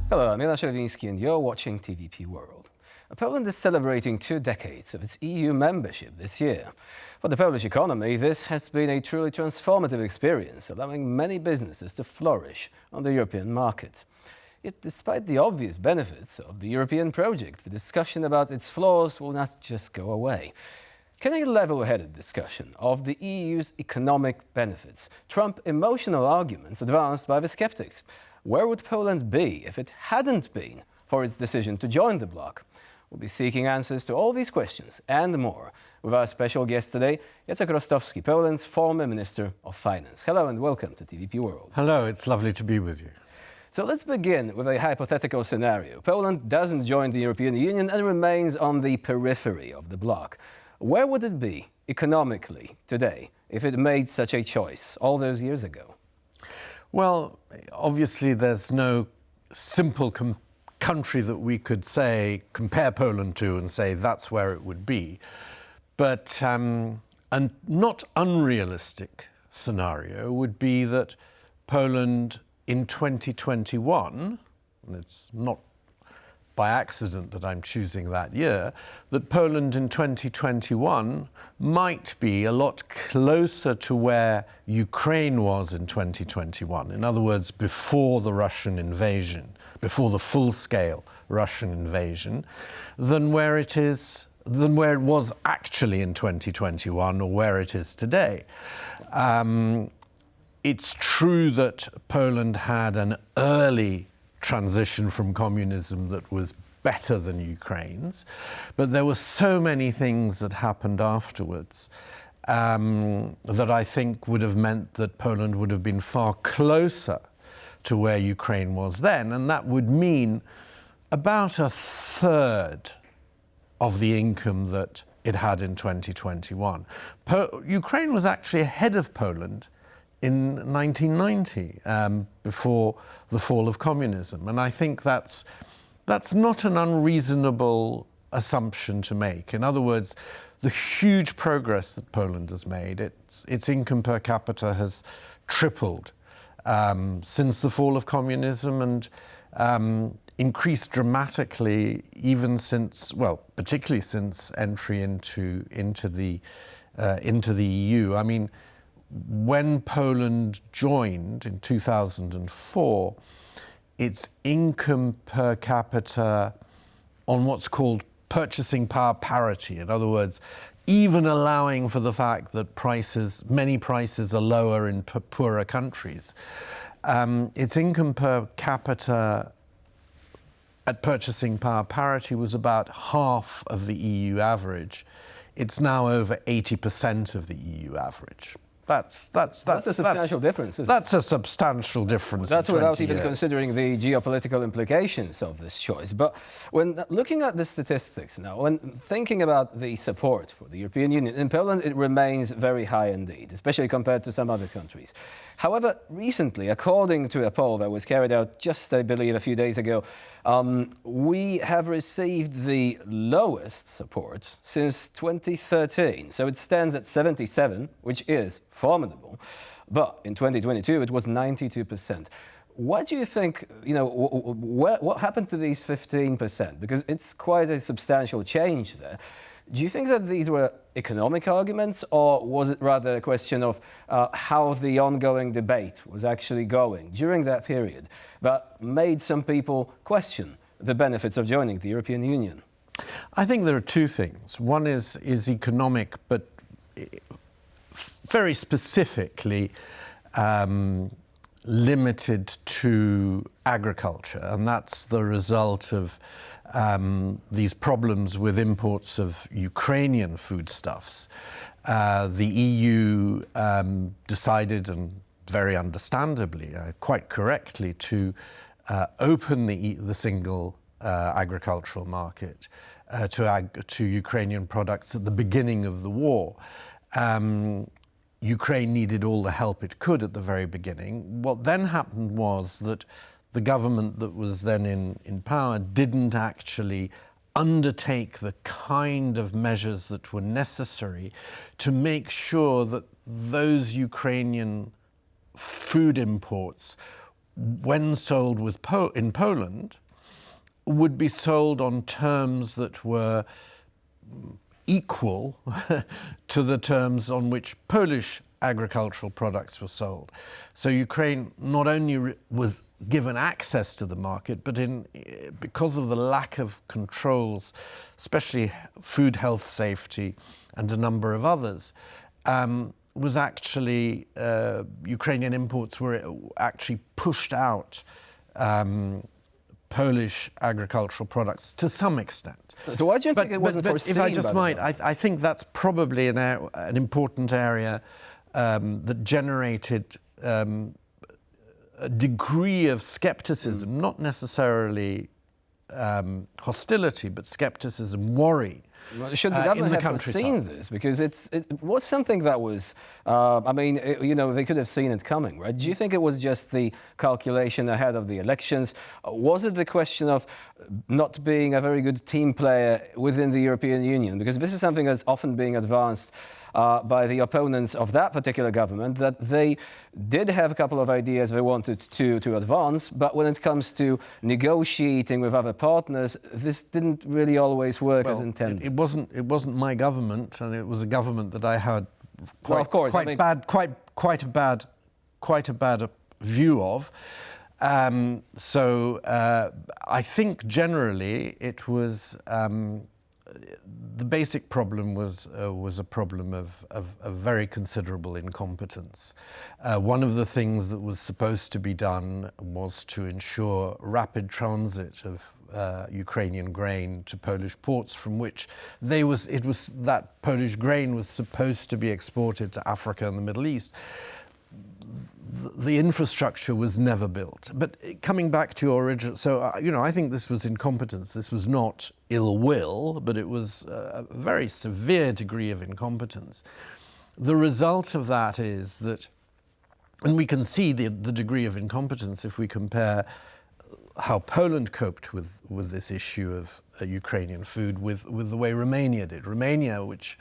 Hello, I'm Milan Czerwiński and you're watching TVP World. Poland is celebrating 2 decades of its EU membership this year. For the Polish economy, this has been a truly transformative experience, allowing many businesses to flourish on the European market. Yet, despite the obvious benefits of the European project, the discussion about its flaws will not just go away. Can a level-headed discussion of the EU's economic benefits trump emotional arguments advanced by the skeptics? Where would Poland be if it hadn't been for its decision to join the bloc? We'll be seeking answers to all these questions and more with our special guest today, Jacek Rostowski, Poland's former Minister of Finance. Hello and welcome to TVP World. Hello, it's lovely to be with you. So let's begin with a hypothetical scenario. Poland doesn't join the European Union and remains on the periphery of the bloc. Where would it be economically today if it made such a choice all those years ago? Well, obviously there's no simple country that we could say, compare Poland to and say that's where it would be. But a not unrealistic scenario would be that Poland in 2021, and it's not by accident that I'm choosing that year, that Poland in 2021 might be a lot closer to where Ukraine was in 2021. In other words, before the Russian invasion, before the full-scale Russian invasion, than where it was actually in 2021 or where it is today. It's true that Poland had an early transition from communism that was better than Ukraine's, but there were so many things that happened afterwards that I think would have meant that Poland would have been far closer to where Ukraine was then, and that would mean about a third of the income that it had in 2021. Ukraine was actually ahead of Poland in 1990, before the fall of communism. And I think that's not an unreasonable assumption to make. In other words, the huge progress that Poland has made, its income per capita has tripled since the fall of communism and increased dramatically even since, well, particularly since entry into the EU. I mean, when Poland joined in 2004, its income per capita on what's called purchasing power parity, in other words, even allowing for the fact that many prices are lower in poorer countries, its income per capita at purchasing power parity was about half of the EU average. It's now over 80% of the EU average. That's a substantial difference, isn't it? That's a substantial difference. That's without even considering the geopolitical implications of this choice. But when looking at the statistics now, when thinking about the support for the European Union, in Poland it remains very high indeed, especially compared to some other countries. However, recently, according to a poll that was carried out just, I believe, a few days ago, we have received the lowest support since 2013. So it stands at 77, which is formidable. But in 2022, it was 92%. What do you think, what happened to these 15%? Because it's quite a substantial change there. Do you think that these were economic arguments, or was it rather a question of how the ongoing debate was actually going during that period that made some people question the benefits of joining the European Union? I think there are two things. One is economic, but very specifically limited to agriculture, and that's the result of these problems with imports of Ukrainian foodstuffs. The EU decided, and very understandably, quite correctly, to open the single agricultural market to Ukrainian products at the beginning of the war. Ukraine needed all the help it could at the very beginning. What then happened was that the government that was then in power didn't actually undertake the kind of measures that were necessary to make sure that those Ukrainian food imports when sold in Poland, would be sold on terms that were equal to the terms on which Polish agricultural products were sold. So Ukraine not only was given access to the market, but because of the lack of controls, especially food health safety and a number of others, was actually, Ukrainian imports were actually pushed out Polish agricultural products to some extent. So why do you think it wasn't foreseen? If I just might, I think that's probably an important area that generated a degree of skepticism, not necessarily hostility, but skepticism, worry. Well, should the government have foreseen this? Because it was something that was, they could have seen it coming, right? Do you think it was just the calculation ahead of the elections? Was it the question of not being a very good team player within the European Union? Because this is something that's often being advanced by the opponents of that particular government, that they did have a couple of ideas they wanted to advance, but when it comes to negotiating with other partners, this didn't really always work as intended. It wasn't my government, and it was a government that I had quite a bad view of. I think generally it was. The basic problem was a problem of very considerable incompetence. One of the things that was supposed to be done was to ensure rapid transit of Ukrainian grain to Polish ports, from which that Polish grain was supposed to be exported to Africa and the Middle East. The infrastructure was never built. But coming back to your original, I think this was incompetence. This was not ill will, but it was a very severe degree of incompetence. The result of that is that, and we can see the degree of incompetence if we compare how Poland coped with this issue of Ukrainian food with the way Romania did. Romania, which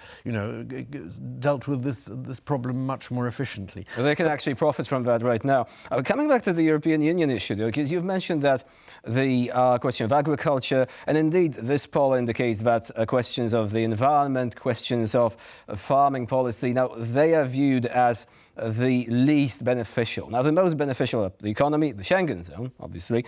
dealt with this problem much more efficiently. Well, they can actually profit from that right now. Coming back to the European Union issue, though, because you've mentioned that the question of agriculture, and indeed this poll indicates that questions of the environment, questions of farming policy, now they are viewed as the least beneficial. Now the most beneficial are the economy, the Schengen zone, obviously,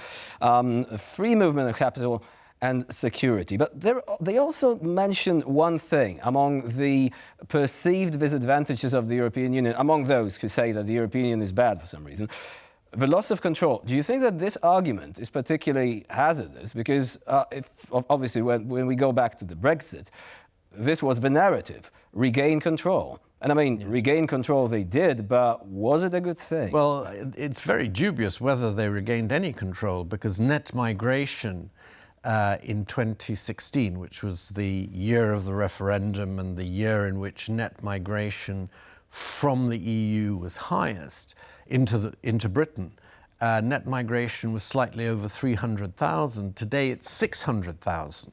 free movement of capital, and security. But they also mention one thing among the perceived disadvantages of the European Union, among those who say that the European Union is bad for some reason, the loss of control. Do you think that this argument is particularly hazardous? Because obviously when we go back to the Brexit, this was the narrative, regain control. And regain control they did, but was it a good thing? Well, it's very dubious whether they regained any control, because net migration in 2016, which was the year of the referendum and the year in which net migration from the EU was highest into Britain, net migration was slightly over 300,000. Today it's 600,000.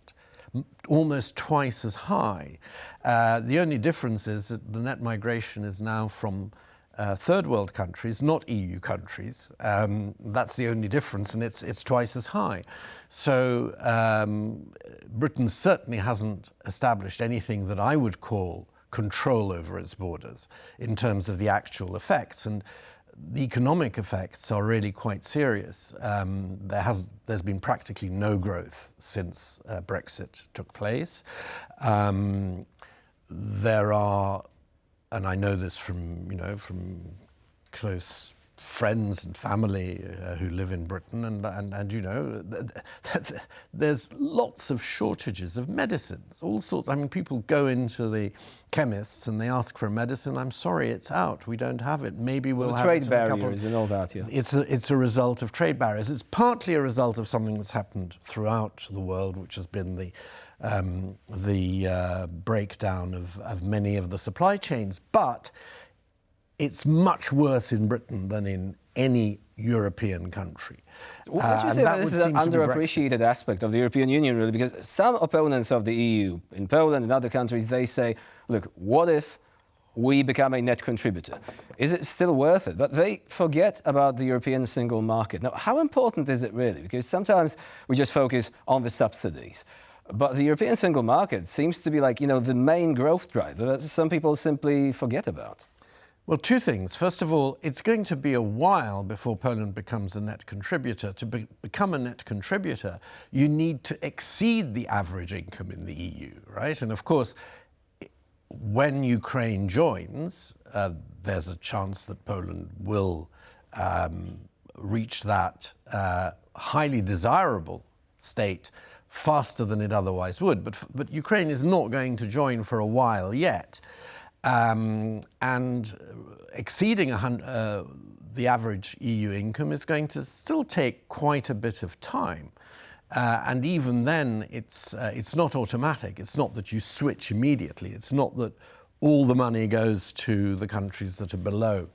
Almost twice as high. The only difference is that the net migration is now from third world countries, not EU countries. That's the only difference, and it's twice as high. So Britain certainly hasn't established anything that I would call control over its borders in terms of the actual effects. And the economic effects are really quite serious. There's been practically no growth since Brexit took place. There are, and I know this from close friends and family who live in Britain, and there's lots of shortages of medicines, all sorts. People go into the chemists and they ask for a medicine. I'm sorry, it's out. We don't have it. Maybe we'll have trade it barriers and all that. Yeah, it's a result of trade barriers. It's partly a result of something that's happened throughout the world, which has been the breakdown of many of the supply chains, but it's much worse in Britain than in any European country. Would you say that this is an underappreciated aspect of the European Union, really? Because some opponents of the EU, in Poland and other countries, they say, look, what if we become a net contributor. Is it still worth it? But they forget about the European single market. Now, how important is it really? Because sometimes we just focus on the subsidies. But the European single market seems to be like, the main growth driver that some people simply forget about. Well, two things. First of all, it's going to be a while before Poland becomes a net contributor. To become a net contributor, you need to exceed the average income in the EU, right? And of course, when Ukraine joins, there's a chance that Poland will reach that highly desirable state faster than it otherwise would. But Ukraine is not going to join for a while yet. And exceeding the average EU income is going to still take quite a bit of time. And even then, it's not automatic. It's not that you switch immediately. It's not that all the money goes to the countries that are below,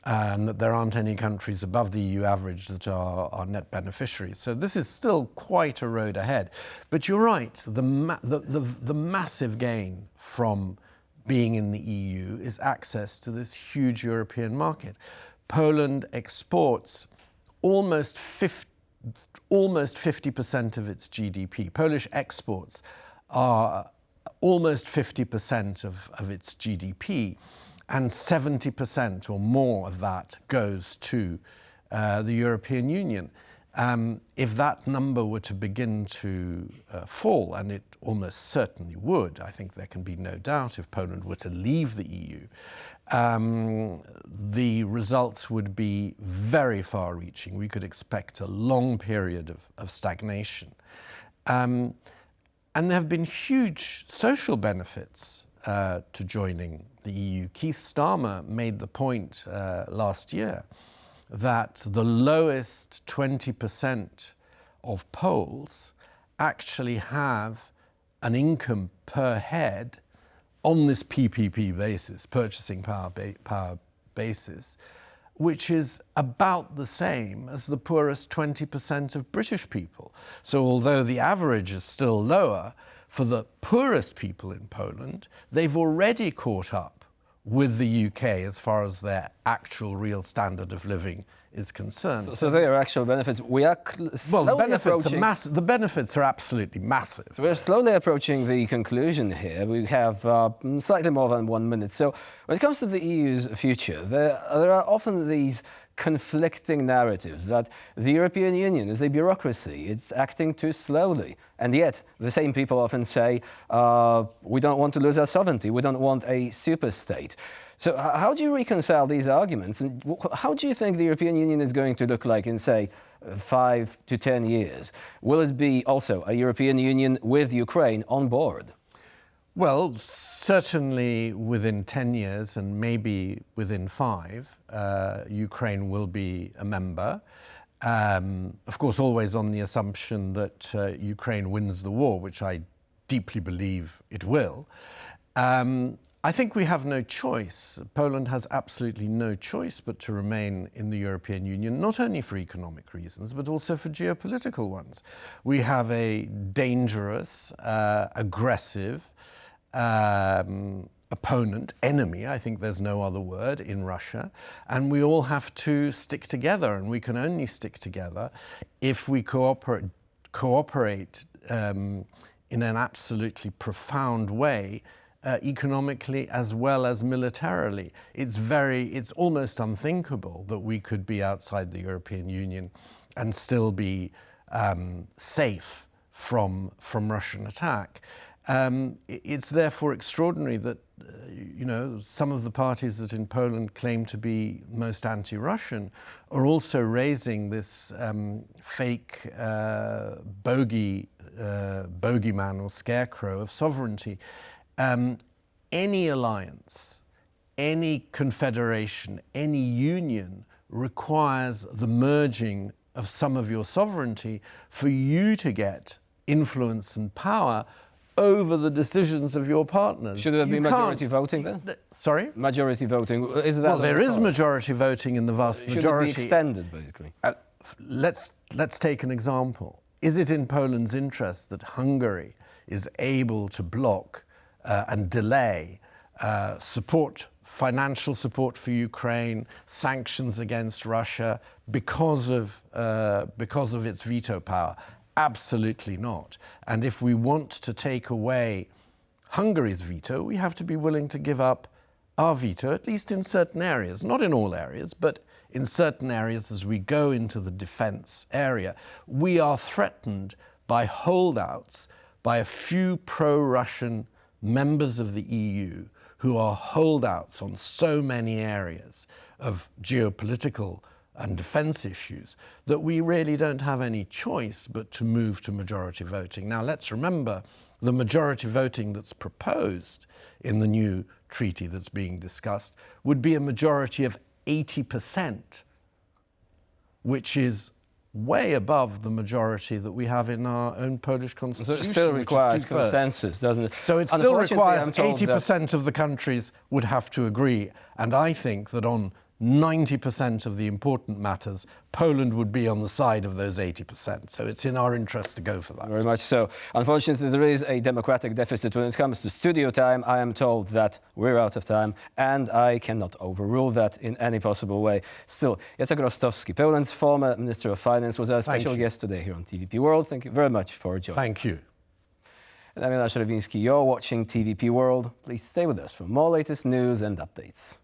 and that there aren't any countries above the EU average that are net beneficiaries. So this is still quite a road ahead. But you're right, the massive gain from being in the EU is access to this huge European market. Poland exports almost 50% of its GDP. Polish exports are almost 50% of its GDP, and 70% or more of that goes to the European Union. If that number were to begin to fall, and it almost certainly would, I think there can be no doubt if Poland were to leave the EU, the results would be very far-reaching. We could expect a long period of stagnation. And there have been huge social benefits to joining the EU. Keith Starmer made the point last year that the lowest 20% of Poles actually have an income per head on this PPP basis, purchasing power basis, which is about the same as the poorest 20% of British people. So although the average is still lower, for the poorest people in Poland, they've already caught up with the UK as far as their actual real standard of living is concerned. So there are actual benefits. We are slowly approaching... The benefits are absolutely massive. We're slowly approaching the conclusion here. We have slightly more than 1 minute. So when it comes to the EU's future, there are often these conflicting narratives that the European Union is a bureaucracy, it's acting too slowly. And yet, the same people often say, we don't want to lose our sovereignty, we don't want a super state. So how do you reconcile these arguments? And how do you think the European Union is going to look like in, say, 5 to 10 years? Will it be also a European Union with Ukraine on board? Well, certainly within 10 years and maybe within 5, Ukraine will be a member. Of course, always on the assumption that Ukraine wins the war, which I deeply believe it will. I think we have no choice. Poland has absolutely no choice but to remain in the European Union, not only for economic reasons, but also for geopolitical ones. We have a dangerous, aggressive, opponent, enemy, I think there's no other word, in Russia. And we all have to stick together, and we can only stick together if we cooperate in an absolutely profound way, economically as well as militarily. It's almost unthinkable that we could be outside the European Union and still be safe from Russian attack. It's therefore extraordinary that some of the parties that in Poland claim to be most anti-Russian are also raising this fake bogeyman or scarecrow of sovereignty. Any alliance, any confederation, any union requires the merging of some of your sovereignty for you to get influence and power over the decisions of your partners. Should there be majority voting then? Sorry? Majority voting, is that... Well, there is majority voting in the vast majority. Should it be extended, basically? Let's take an example. Is it in Poland's interest that Hungary is able to block and delay financial support for Ukraine, sanctions against Russia because of its veto power? Absolutely not. And if we want to take away Hungary's veto, we have to be willing to give up our veto, at least in certain areas, not in all areas, but in certain areas as we go into the defense area. We are threatened by holdouts, by a few pro-Russian members of the EU who are holdouts on so many areas of geopolitical and defense issues that we really don't have any choice but to move to majority voting. Now, let's remember the majority voting that's proposed in the new treaty that's being discussed would be a majority of 80%, which is way above the majority that we have in our own Polish constitution. So it still requires consensus, doesn't it? So it still requires 80% of the countries would have to agree. And I think that on 90% of the important matters, Poland would be on the side of those 80%. So it's in our interest to go for that. Very much so. Unfortunately, there is a democratic deficit when it comes to studio time. I am told that we're out of time, and I cannot overrule that in any possible way. Still, Jacek Rostowski, Poland's former Minister of Finance, was our special guest today here on TVP World. Thank you very much for joining. Thank you. And I'm Jan Szerwiński. You're watching TVP World. Please stay with us for more latest news and updates.